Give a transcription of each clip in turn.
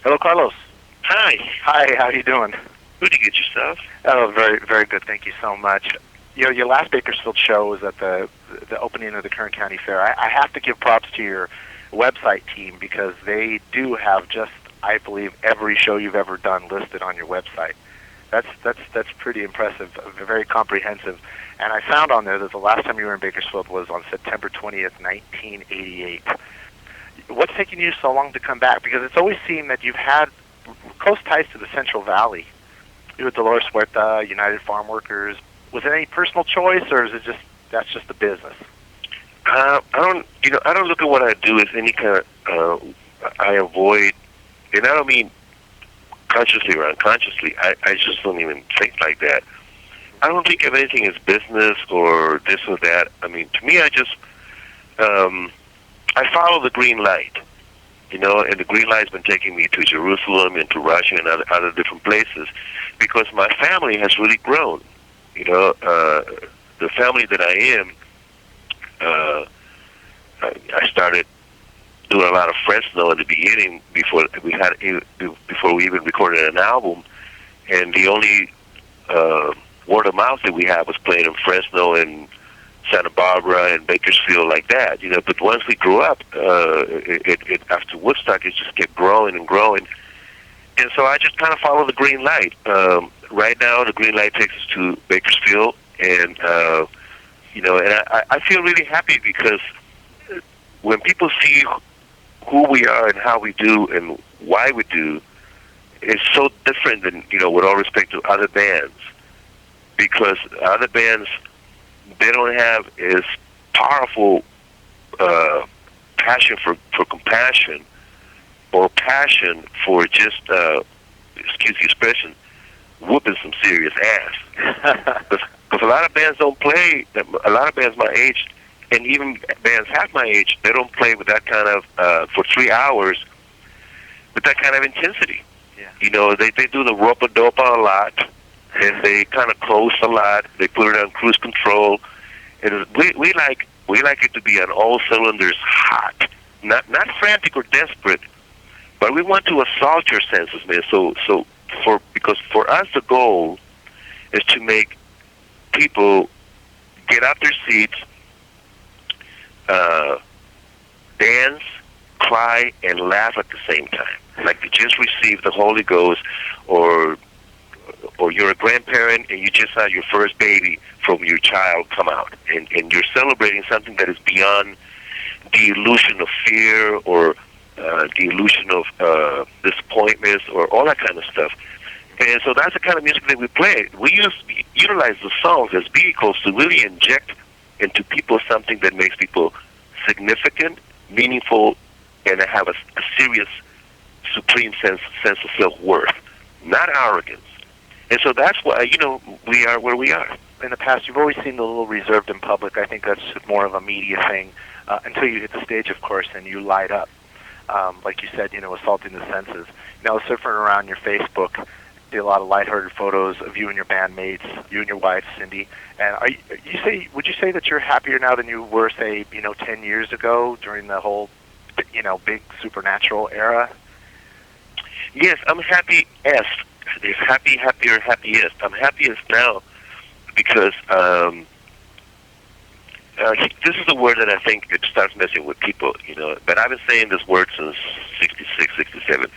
Hello, Carlos. Hi. Hi, how you doing? Who did you get yourself? Oh, very, very good. Thank you so much. Your last Bakersfield show was at the opening of the Kern County Fair. I have to give props to your website team because they do have just, I believe, every show you've ever done listed on your website. That's pretty impressive, very comprehensive. And I found on there that the last time you were in Bakersfield was on September 20th, 1988. What's taking you so long to come back? Because it's always seemed that you've had close ties to the Central Valley. You with Dolores Huerta, United Farm Workers. Was it any personal choice, or is it just that's just the business? I don't look at what I do as any kind of. I avoid, and I don't mean consciously or unconsciously. I just don't even think like that. I don't think of anything as business or this or that. I mean, to me, I just I follow the green light. And the green light's been taking me to Jerusalem and to Russia and other different places because my family has really grown. The family that I am, I started doing a lot of Fresno in the beginning before we even recorded an album, and the only word of mouth that we had was playing in Fresno and Santa Barbara and Bakersfield like that, But once we grew up, it after Woodstock, it just kept growing and growing. And so I just kind of follow the green light. Right now, the green light takes us to Bakersfield, and I feel really happy because when people see who we are and how we do and why we do, it's so different than with all respect to other bands, because other bands, they don't have as powerful passion for compassion or passion for just, excuse the expression, whooping some serious ass. Because a lot of bands don't play, a lot of bands my age, and even bands half my age, they don't play with that kind of, for 3 hours, with that kind of intensity. Yeah. They do the ropa-dopa a lot, and they kind of close a lot. They put it on cruise control, and we like it to be on all cylinders hot, not frantic or desperate, but we want to assault your senses, man. Because for us the goal is to make people get out their seats, dance, cry, and laugh at the same time, like they just received the Holy Ghost, or you're a grandparent and you just had your first baby from your child come out, and you're celebrating something that is beyond the illusion of fear or the illusion of disappointments or all that kind of stuff. And so that's the kind of music that we play. We utilize the songs as vehicles to really inject into people something that makes people significant, meaningful, and have a serious, supreme sense of self-worth, not arrogance. And so that's why, we are where we are. In the past, you've always seemed a little reserved in public. I think that's just more of a media thing until you hit the stage, of course, and you light up. Like you said, assaulting the senses. Surfing around your Facebook, see a lot of lighthearted photos of you and your bandmates, you and your wife, Cindy. And would you say that you're happier now than you were, say, 10 years ago during the whole, big supernatural era? Yes, I'm happiest. It's happier, happiest. I'm happiest now because this is a word that I think it starts messing with people, But I've been saying this word since 66, 67.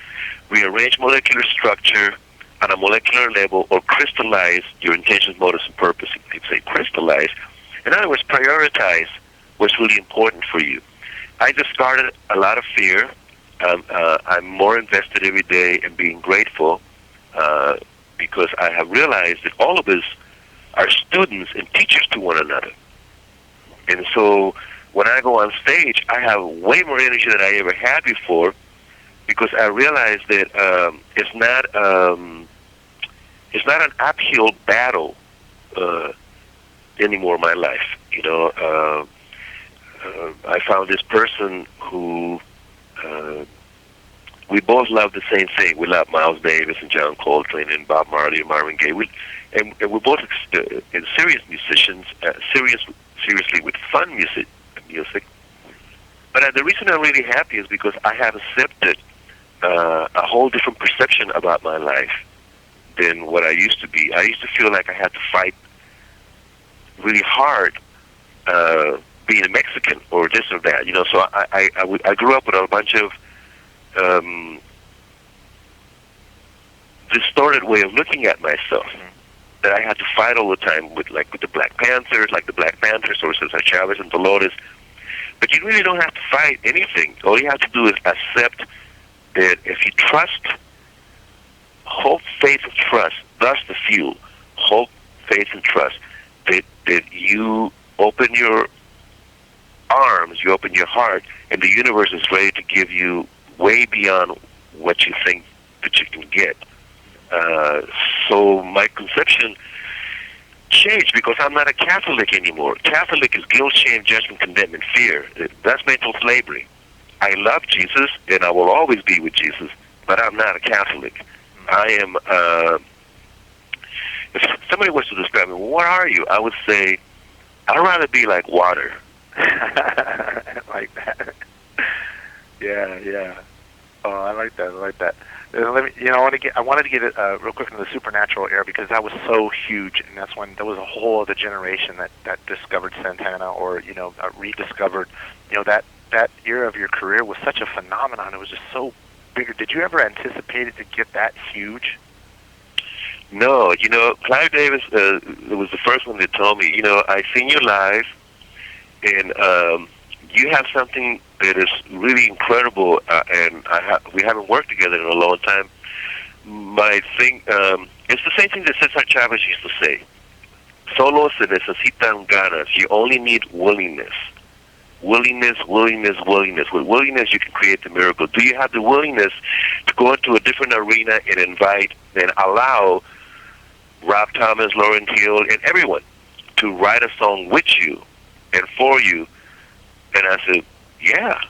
Rearrange molecular structure on a molecular level or crystallize your intentions, motives, and purpose. People say crystallize. In other words, prioritize what's really important for you. I discarded a lot of fear. I'm more invested every day in being grateful because I have realized that all of us are students and teachers to one another. And so when I go on stage, I have way more energy than I ever had before because I realize that it's not an uphill battle anymore in my life. I found this person who we both love the same thing. We love Miles Davis and John Coltrane and Bob Marley and Marvin Gaye. And we're both serious musicians, seriously with fun music. But the reason I'm really happy is because I have accepted a whole different perception about my life than what I used to be. I used to feel like I had to fight really hard being a Mexican or this or that, you know. So I grew up with a bunch of distorted way of looking at myself that I had to fight all the time with, like with the Black Panthers, or Cesar Chavez and Dolores. But you really don't have to fight anything. All you have to do is accept that if you trust, hope, faith, and trust, that's the fuel. Hope, faith, and trust. That you open your arms, you open your heart, and the universe is ready to give you way beyond what you think that you can get. So my conception changed because I'm not a Catholic anymore. Catholic is guilt, shame, judgment, condemnation, fear. That's mental slavery. I love Jesus, and I will always be with Jesus, but I'm not a Catholic. I am, if somebody was to describe me, well, what are you? I would say, I'd rather be like water. Like that. Yeah. Oh, I like that. Let me, I wanted to get it real quick into the supernatural era because that was so huge, and that's when there was a whole other generation that discovered Santana or rediscovered. That era of your career was such a phenomenon. It was just so bigger. Did you ever anticipate it to get that huge? No, Clive Davis was the first one that told me, I seen you live, and you have something that is really incredible, and we haven't worked together in a long time. My thing, it's the same thing that Cesar Chavez used to say. Solo se necesitan ganas. You only need willingness. Willingness. With willingness, you can create the miracle. Do you have the willingness to go into a different arena and invite and allow Rob Thomas, Lauryn Hill, and everyone to write a song with you and for you? And I said, yeah.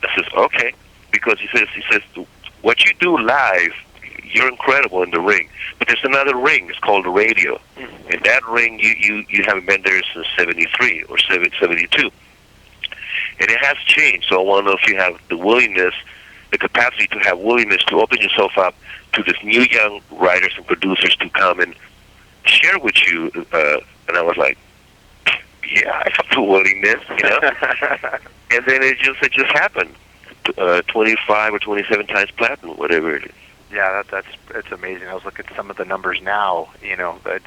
I says, okay. Because he says, what you do live, you're incredible in the ring. But there's another ring. It's called the radio. Mm-hmm. And that ring, you haven't been there since 73 or 72. And it has changed. So I want to know if you have the willingness, the capacity to have willingness to open yourself up to this new young writers and producers to come and share with you. And I was like, yeah, I have the willingness, And then it just happened. 25 or 27 times platinum, whatever it is. Yeah, it's amazing. I was looking at some of the numbers now, and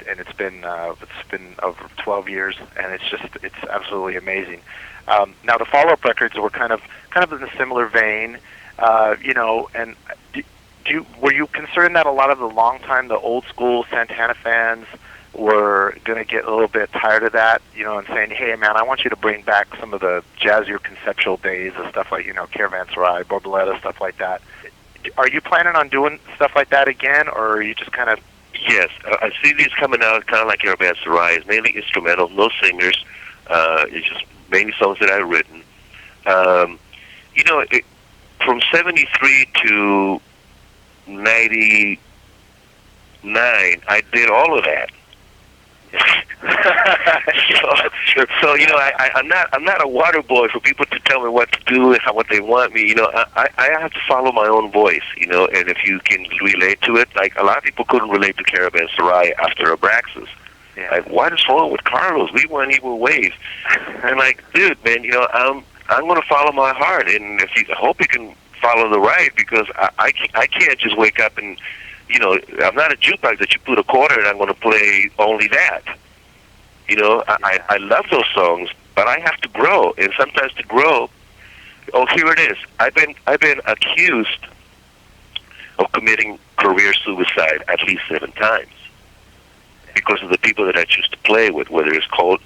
it's been over 12 years, and it's absolutely amazing. Now the follow-up records were kind of in a similar vein, and were you concerned that a lot of the old school Santana fans were going to get a little bit tired of that, and saying, hey, man, I want you to bring back some of the jazzier conceptual days of stuff like, Caravanserai, Borboleta, stuff like that. Are you planning on doing stuff like that again, or are you just kind of... Yes, I see these coming out kind of like Caravanserai. It's mainly instrumental, no singers. It's just mainly songs that I've written. From 73 to 99, I did all of that. I'm not a water boy for people to tell me what to do and what they want me. I have to follow my own voice. And if you can relate to it, like a lot of people couldn't relate to Caravanserai after Abraxas. Yeah. Like, what is wrong with Carlos? We want Evil Wave. I'm like, dude, man, I'm going to follow my heart, and I hope you can follow the right, because I can't just wake up and. I'm not a jukebox that you put a quarter and I'm going to play only that. I love those songs, but I have to grow, and sometimes to grow. Oh, here it is. I've been accused of committing career suicide at least 7 times because of the people that I choose to play with, whether it's called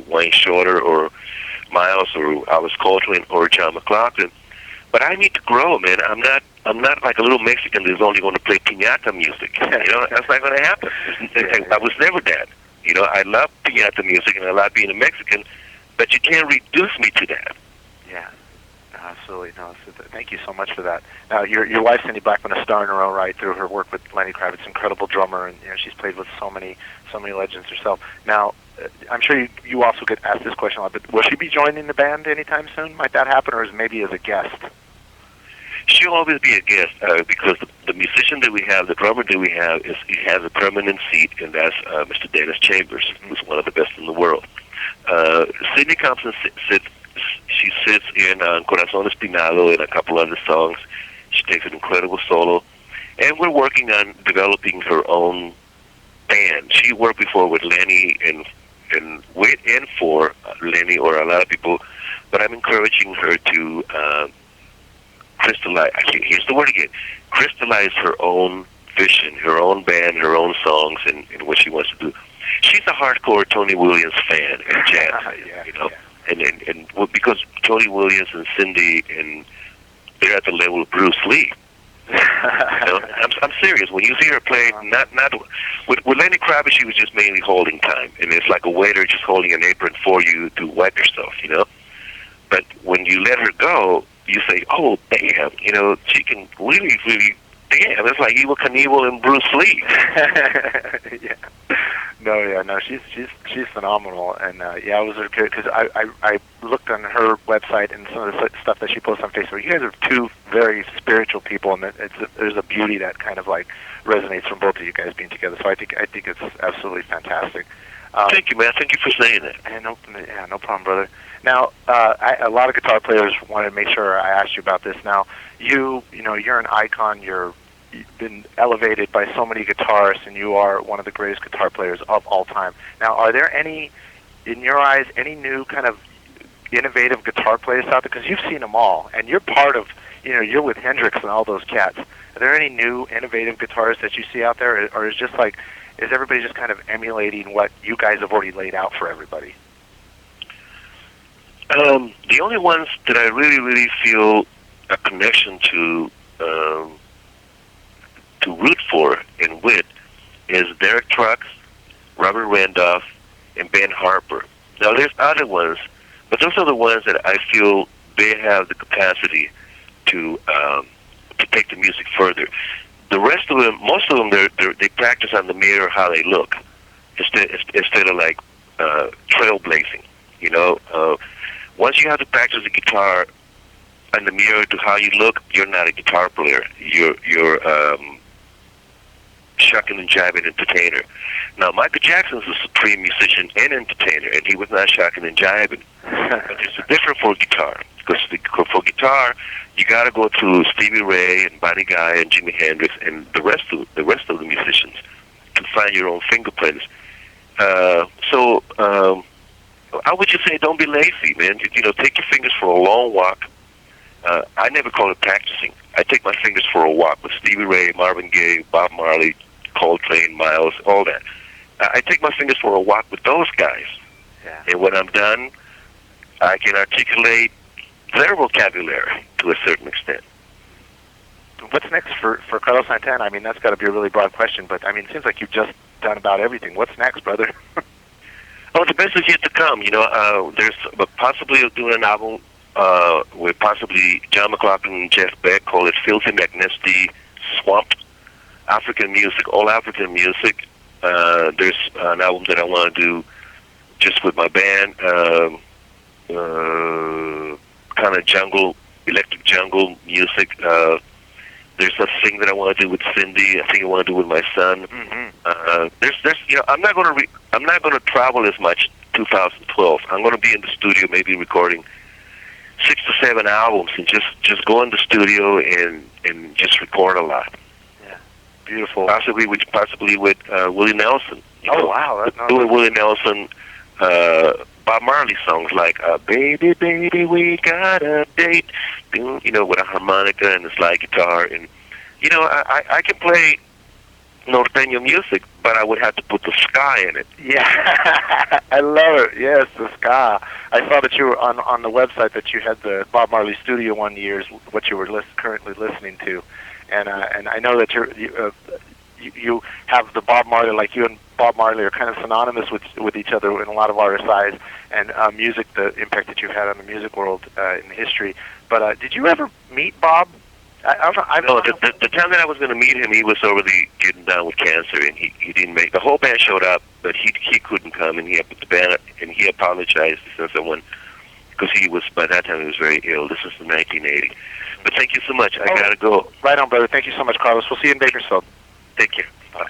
Wayne Shorter or Miles or Alice Coltrane or John McLaughlin. But I need to grow, man. I'm not like a little Mexican that's only going to play piñata music. That's not going to happen. I was never that. I love piñata music and I love being a Mexican, but you can't reduce me to that. Yeah, absolutely. No, thank you so much for that. Now, your wife, Cindy Blackman, a star in her own right through her work with Lenny Kravitz, incredible drummer, and she's played with so many legends herself. Now, I'm sure you also get asked this question a lot, but will she be joining the band anytime soon? Might that happen, or is maybe as a guest? She'll always be a guest because the musician that we have, the drummer that we have, he has a permanent seat, and that's Mr. Dennis Chambers, who's one of the best in the world. Sydney comes and sits. She sits in Corazón Espinado and a couple other songs. She takes an incredible solo, and we're working on developing her own band. She worked before with Lenny and with and for Lenny or a lot of people, but I'm encouraging her to crystallize. Actually, here's the word again: crystallize her own vision, her own band, her own songs, and what she wants to do. She's a hardcore Tony Williams fan and jazz fan, you know, and well, because Tony Williams and Cindy and they're at the level of Bruce Lee. You know? I'm serious. When you see her play, not with Lenny Kravitz, she was just mainly holding time, and it's like a waiter just holding an apron for you to wipe yourself, you know. But when you let her go, you say, "Oh, damn!" You know, she can really, really. Damn, it's like Evel Knievel and Bruce Lee. No, she's phenomenal, and yeah, I was because I looked on her website and some of the stuff that she posts on Facebook. You guys are two very spiritual people, and there's a beauty that kind of like resonates from both of you guys being together. So I think it's absolutely fantastic. Thank you, man. Thank you for saying that. And no problem, brother. Now, a lot of guitar players wanted to make sure I asked you about this. Now, you know, you're an icon. You've been elevated by so many guitarists, and you are one of the greatest guitar players of all time. Now, are there any, in your eyes, any new kind of innovative guitar players out there? Because you've seen them all, and you're part of, you know, you're with Hendrix and all those cats. Are there any new innovative guitarists that you see out there, or is just like, is everybody just kind of emulating what you guys have already laid out for everybody? The only ones that I really, really feel a connection to root for and with is Derek Trucks, Robert Randolph, and Ben Harper. Now, there's other ones, but those are the ones that I feel they have the capacity to take the music further. The rest of them, most of them, they practice on the mirror how they look instead of like trailblazing. You know, once you have to practice the guitar on the mirror to how you look, you're not a guitar player. You're shucking and jiving entertainer. Now, Michael Jackson's a supreme musician and entertainer, and he was not shucking and jiving. But there's a difference for guitar. Because for guitar, you got to go to Stevie Ray and Buddy Guy and Jimi Hendrix and the rest of the musicians to find your own fingerprints. So I would just say, don't be lazy, man. You know, take your fingers for a long walk. I never call it practicing. I take my fingers for a walk with Stevie Ray, Marvin Gaye, Bob Marley, Coltrane, Miles, all that. I take my fingers for a walk with those guys. Yeah. And when I'm done, I can articulate their vocabulary to a certain extent. What's next for Carlos Santana? I mean, that's got to be a really broad question, but I mean, it seems like you've just done about everything. What's next, brother? Oh, the best is yet to come. You know, there's possibly doing an album with possibly John McLaughlin and Jeff Beck, called it Filthy McNasty Swamp African music, all African music. There's an album that I want to do just with my band, kind of jungle, electric jungle music. There's a thing that I want to do with Cindy. I think I want to do with my son. Mm-hmm. There's, you know, I'm not going to travel as much. 2012. I'm going to be in the studio, maybe recording 6 to 7 albums, and just go in the studio and just record a lot. Yeah, beautiful. Possibly with Willie Nelson. Oh, wow! Doing Willie Nelson, Bob Marley songs like "Baby, Baby, We Got a Date," you know, with a harmonica and a slide guitar, and you know, I can play norteño music, but I would have to put the ska in it. Yeah, I love it. Yes, the ska. I saw that you were on the website that you had the Bob Marley Studio 1 year is what you were currently listening to, and I know that you have the Bob Marley, like you and Bob Marley are kind of synonymous with each other in a lot of RSIs and music, the impact that you've had on the music world in history. But did you ever meet Bob? No, the time that I was going to meet him, he was already getting down with cancer, and he didn't make. The whole band showed up, but he couldn't come, and he put the band up, and he apologized to someone because by that time he was very ill. This was in 1980. But thank you so much. I gotta go. Right on, brother. Thank you so much, Carlos. We'll see you in Bakersfield. Take care. Bye.